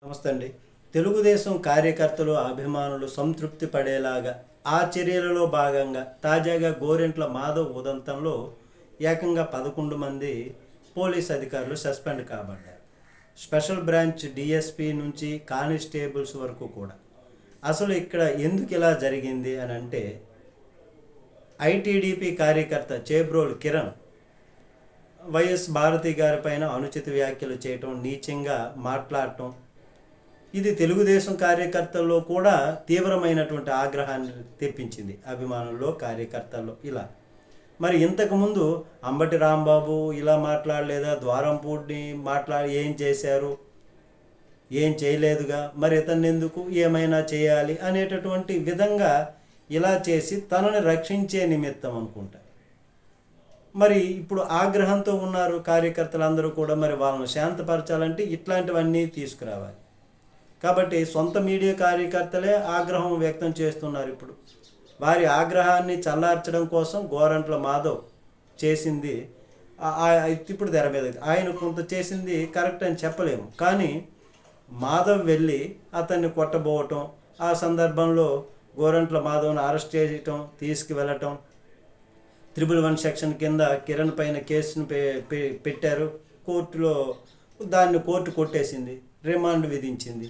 నమస్తే అండి. తెలుగుదేశం కార్యకర్తలు, అభిమానులు సంతృప్తి పడేలాగా ఆ చర్యలలో భాగంగా తాజాగా గోరెంట్ల మాధవ్ ఉదంతంలో ఏకంగా 11 మంది పోలీస్ అధికారులు సస్పెండ్ కాబడ్డారు. స్పెషల్ బ్రాంచ్ డిఎస్పీ నుంచి కానిస్టేబుల్స్ వరకు కూడా. అసలు ఇక్కడ ఎందుకు ఇలా జరిగింది అని అంటే, ఐటీడీపీ కార్యకర్త చేబ్రోలు కిరణ్ వైఎస్ భారతి గారి పైన అనుచిత వ్యాఖ్యలు చేయటం, నీచంగా మాట్లాడటం, ఇది తెలుగుదేశం కార్యకర్తల్లో కూడా తీవ్రమైనటువంటి ఆగ్రహాన్ని తెప్పించింది. అభిమానుల్లో, కార్యకర్తల్లో ఇలా. మరి ఇంతకుముందు అంబటి రాంబాబు ఇలా మాట్లాడలేదా, ద్వారంపూడిని ఏం చేశారు, ఏం చేయలేదుగా, మరి ఇతన్ని ఎందుకు ఏమైనా చేయాలి అనేటటువంటి విధంగా ఇలా చేసి తనని రక్షించే నిమిత్తం అనుకుంటా. మరి ఇప్పుడు ఆగ్రహంతో ఉన్నారు కార్యకర్తలందరూ కూడా. మరి వాళ్ళని శాంతపరచాలంటే ఇట్లాంటివన్నీ తీసుకురావాలి. కాబట్టి సొంత మీడియా కార్యకర్తలే ఆగ్రహం వ్యక్తం చేస్తున్నారు. ఇప్పుడు వారి ఆగ్రహాన్ని చల్లార్చడం కోసం గోరంట్ల మాధవ్ చేసింది ఇప్పుడు తెర మీద ఆయన కొంత చేసింది కరెక్ట్ అని చెప్పలేము. కానీ మాధవ్ వెళ్ళి అతన్ని కొట్టబోవటం, ఆ సందర్భంలో గోరంట్ల మాధవ్ని అరెస్ట్ చేయటం, తీసుకువెళ్ళటం, 111 సెక్షన్ కింద కిరణ్ పైన కేసును పెట్టారు. కోర్టులో దాన్ని కోర్టు కొట్టేసింది, రిమాండ్ విధించింది.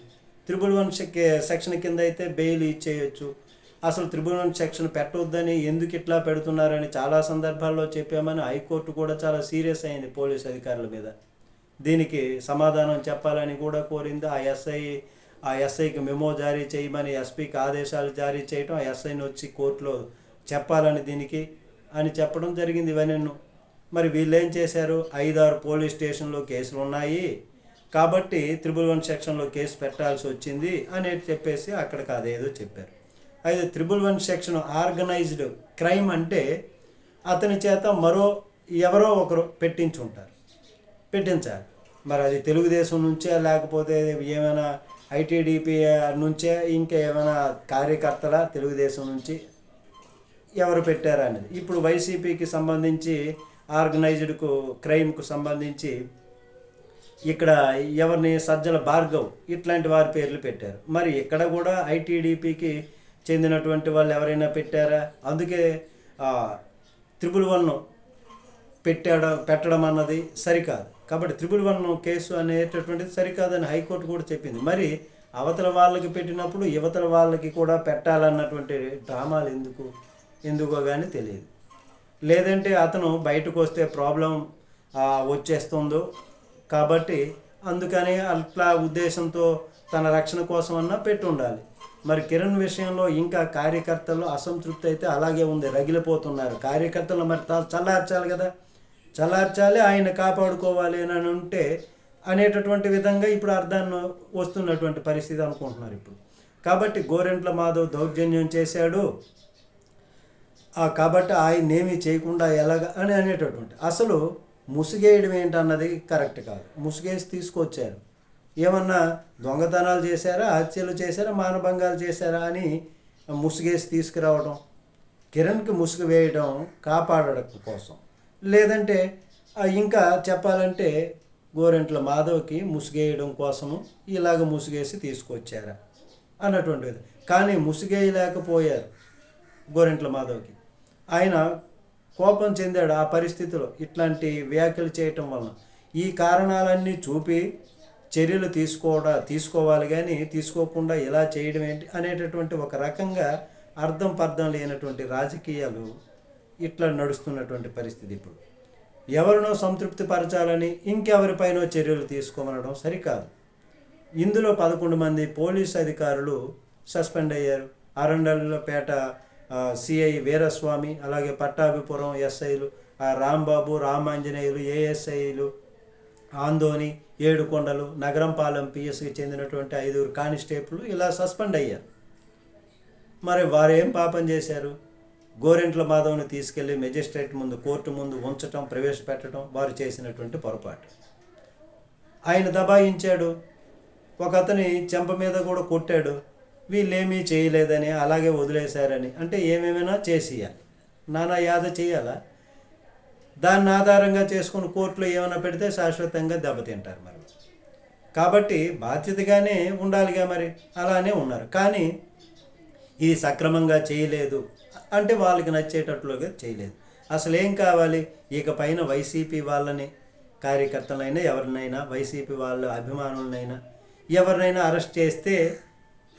111 సెక్షన్ కింద అయితే బెయిల్ ఇచ్చేయచ్చు. అసలు 111 సెక్షన్ పెట్టవద్దని ఎందుకు ఇట్లా పెడుతున్నారని చాలా సందర్భాల్లో చెప్పామని హైకోర్టు కూడా చాలా సీరియస్ అయింది పోలీస్ అధికారుల మీద. దీనికి సమాధానం చెప్పాలని కూడా కోరింది. ఆ ఎస్ఐకి మెమో జారీ చేయమని ఎస్పీకి ఆదేశాలు జారీ చేయటం, ఆ ఎస్ఐని వచ్చి కోర్టులో చెప్పాలని దీనికి అని చెప్పడం జరిగింది. ఇవన్నీ మరి వీళ్ళు ఏం చేశారు, 5-6 పోలీస్ స్టేషన్లో కేసులు ఉన్నాయి కాబట్టి 111 సెక్షన్లో కేసు పెట్టాల్సి వచ్చింది అని చెప్పేసి అక్కడికి అదేదో చెప్పారు. అయితే 111 సెక్షన్ ఆర్గనైజ్డ్ క్రైమ్ అంటే అతని చేత ఎవరో ఒకరు పెట్టించాలి. మరి అది తెలుగుదేశం నుంచే, లేకపోతే ఏమైనా ఐటీడీపీ నుంచే, ఇంకా ఏమైనా కార్యకర్తల తెలుగుదేశం నుంచి ఎవరు పెట్టారా అనేది. ఇప్పుడు వైసీపీకి సంబంధించి ఆర్గనైజ్డ్ క్రైమ్కు సంబంధించి ఇక్కడ ఎవరిని, సజ్జల భార్గవ్ ఇట్లాంటి వారి పేర్లు పెట్టారు. మరి ఇక్కడ కూడా ఐటీడీపీకి చెందినటువంటి వాళ్ళు ఎవరైనా పెట్టారా? అందుకే 111 పెట్టడం అన్నది సరికాదు. కాబట్టి 111 కేసు అనేటటువంటిది సరికాదని హైకోర్టు కూడా చెప్పింది. మరి అవతల వాళ్ళకి పెట్టినప్పుడు యువతల వాళ్ళకి కూడా పెట్టాలన్నటువంటి డ్రామాలు ఎందుకో కానీ తెలియదు. లేదంటే అతను బయటకు వస్తే ప్రాబ్లం వచ్చేస్తుందో కాబట్టి అందుకని అట్లా ఉద్దేశంతో తన రక్షణ కోసం అన్నా పెట్టి ఉండాలి. మరి కిరణ్ విషయంలో ఇంకా కార్యకర్తలు అసంతృప్తి అయితే అలాగే ఉంది, రగిలిపోతున్నారు. కార్యకర్తలు మరి చల్లార్చాలి కదా, చల్లార్చాలి, ఆయన కాపాడుకోవాలి అని ఉంటే అనేటటువంటి విధంగా ఇప్పుడు అర్థాన్ని వస్తున్నటువంటి పరిస్థితి అనుకుంటున్నారు ఇప్పుడు. కాబట్టి గోరెంట్ల మాధవ్ దౌర్జన్యం చేశాడు కాబట్టి ఆయన్నేమీ చేయకుండా ఎలాగ అని అనేటటువంటి, అసలు ముసుగేయడం ఏంటన్నది కరెక్ట్ కాదు. ముసుగేసి తీసుకొచ్చారు. ఏమన్నా దొంగతనాలు చేశారా, హత్యలు చేశారా, మానభంగాలు చేశారా అని ముసుగేసి తీసుకురావడం, కిరణ్కి ముసుగు వేయడం కాపాడడం కోసం, లేదంటే ఇంకా చెప్పాలంటే గోరెంట్ల మాధవ్కి ముసుగేయడం కోసము ఇలాగ ముసుగేసి తీసుకొచ్చారా అన్నటువంటిది. కానీ ముసుగేయలేకపోయారు గోరెంట్ల మాధవ్కి. ఆయన కోపం చెందాడు ఆ పరిస్థితిలో ఇట్లాంటి వ్యాఖ్యలు చేయటం వలన. ఈ కారణాలన్నీ చూపి చర్యలు తీసుకోవాలి కానీ తీసుకోకుండా ఇలా చేయడం ఏంటి అనేటటువంటి ఒక రకంగా అర్థం లేనటువంటి రాజకీయాలు ఇట్లా నడుస్తున్నటువంటి పరిస్థితి. ఇప్పుడు ఎవరినో సంతృప్తి పరచాలని ఇంకెవరిపైనో చర్యలు తీసుకోమనడం సరికాదు. ఇందులో 11 మంది పోలీస్ అధికారులు సస్పెండ్ అయ్యారు. అరండలపేట సిఐ వీరస్వామి, అలాగే పట్టాభిపురం ఎస్ఐలు రాంబాబు, రామాంజనేయులు, ఏఎస్ఐలు ఆందోని, ఏడుకొండలు, నగరంపాలెం పిఎస్కి చెందినటువంటి 5 కానిస్టేబుల్ ఇలా సస్పెండ్ అయ్యారు. మరి వారేం పాపం చేశారు? గోరెంట్ల మాధవ్ని తీసుకెళ్లి మెజిస్ట్రేట్ ముందు, కోర్టు ముందు ఉంచటం, ప్రవేశపెట్టడం వారు చేసినటువంటి పొరపాటు. ఆయన దబాయించాడు, ఒక అతని చెంప మీద కూడా కొట్టాడు. వీళ్ళేమీ చేయలేదని అలాగే వదిలేశారని అంటే ఏమేమైనా చేసేయాలి, నానా యాద చేయాలా? దాన్ని ఆధారంగా చేసుకుని కోర్టులో ఏమైనా పెడితే శాశ్వతంగా దెబ్బతింటారు మరి. కాబట్టి బాధ్యతగానే ఉండాలిగా, మరి అలానే ఉన్నారు. కానీ ఇది సక్రమంగా చేయలేదు అంటే వాళ్ళకి నచ్చేటట్లుగా చేయలేదు. అసలు ఏం కావాలి? ఇక పైన వైసీపీ వాళ్ళని, కార్యకర్తలైనా ఎవరినైనా, వైసీపీ వాళ్ళ అభిమానులనైనా ఎవరినైనా అరెస్ట్ చేస్తే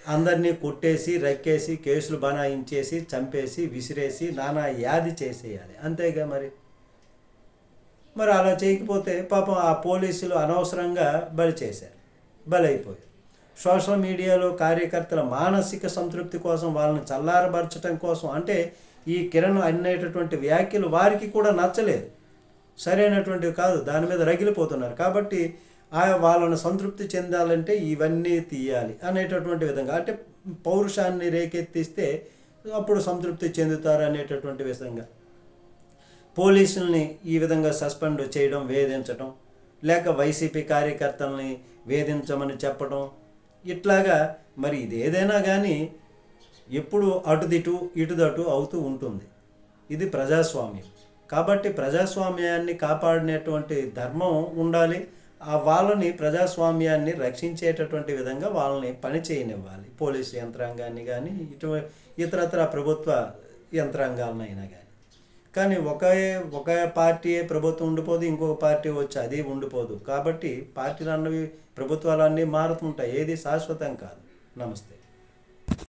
అందరినీ కొట్టేసి రక్కేసి కేసులు బనాయించేసి చంపేసి విసిరేసి నానా యాది చేసేయాలి, అంతేగా మరి. మరి అలా చేయకపోతే పాపం ఆ పోలీసులు అనవసరంగా బలైపోయారు. సోషల్ మీడియాలో కార్యకర్తల మానసిక సంతృప్తి కోసం, వాళ్ళని చల్లారబరచడం కోసం, అంటే ఈ కిరణ్ అనేటటువంటి వ్యాఖ్యలు వారికి కూడా నచ్చలేదు, సరైనటువంటివి కాదు, దాని మీద రగిలిపోతున్నారు. కాబట్టి వాళ్ళను సంతృప్తి చెందాలంటే ఇవన్నీ తీయాలి అనేటటువంటి విధంగా, అంటే పౌరుషాన్ని రేకెత్తిస్తే అప్పుడు సంతృప్తి చెందుతారు అనేటటువంటి విధంగా పోలీసుల్ని ఈ విధంగా సస్పెండ్ చేయడం, వేధించడం, లేక వైసీపీ కార్యకర్తల్ని వేధించమని చెప్పడం, ఇట్లాగా మరి ఇది ఏదైనా కానీ ఎప్పుడు అటుదిటు ఇటుదటు అవుతూ ఉంటుంది. ఇది ప్రజాస్వామ్యం. కాబట్టి ప్రజాస్వామ్యాన్ని కాపాడినటువంటి ధర్మం ఉండాలి. వాళ్ళని, ప్రజాస్వామ్యాన్ని రక్షించేటటువంటి విధంగా వాళ్ళని పని చేయనివ్వాలి. పోలీసు యంత్రాంగాన్ని కానీ ఇతరత్ర ప్రభుత్వ యంత్రాంగాలనైనా కానీ ఒక పార్టీయే ప్రభుత్వం ఉండిపోదు, ఇంకొక పార్టీ వచ్చి అది ఉండిపోదు. కాబట్టి పార్టీలు అన్నవి, ప్రభుత్వాలు అన్నీ మారుతుంటాయి, ఏది శాశ్వతం కాదు. నమస్తే.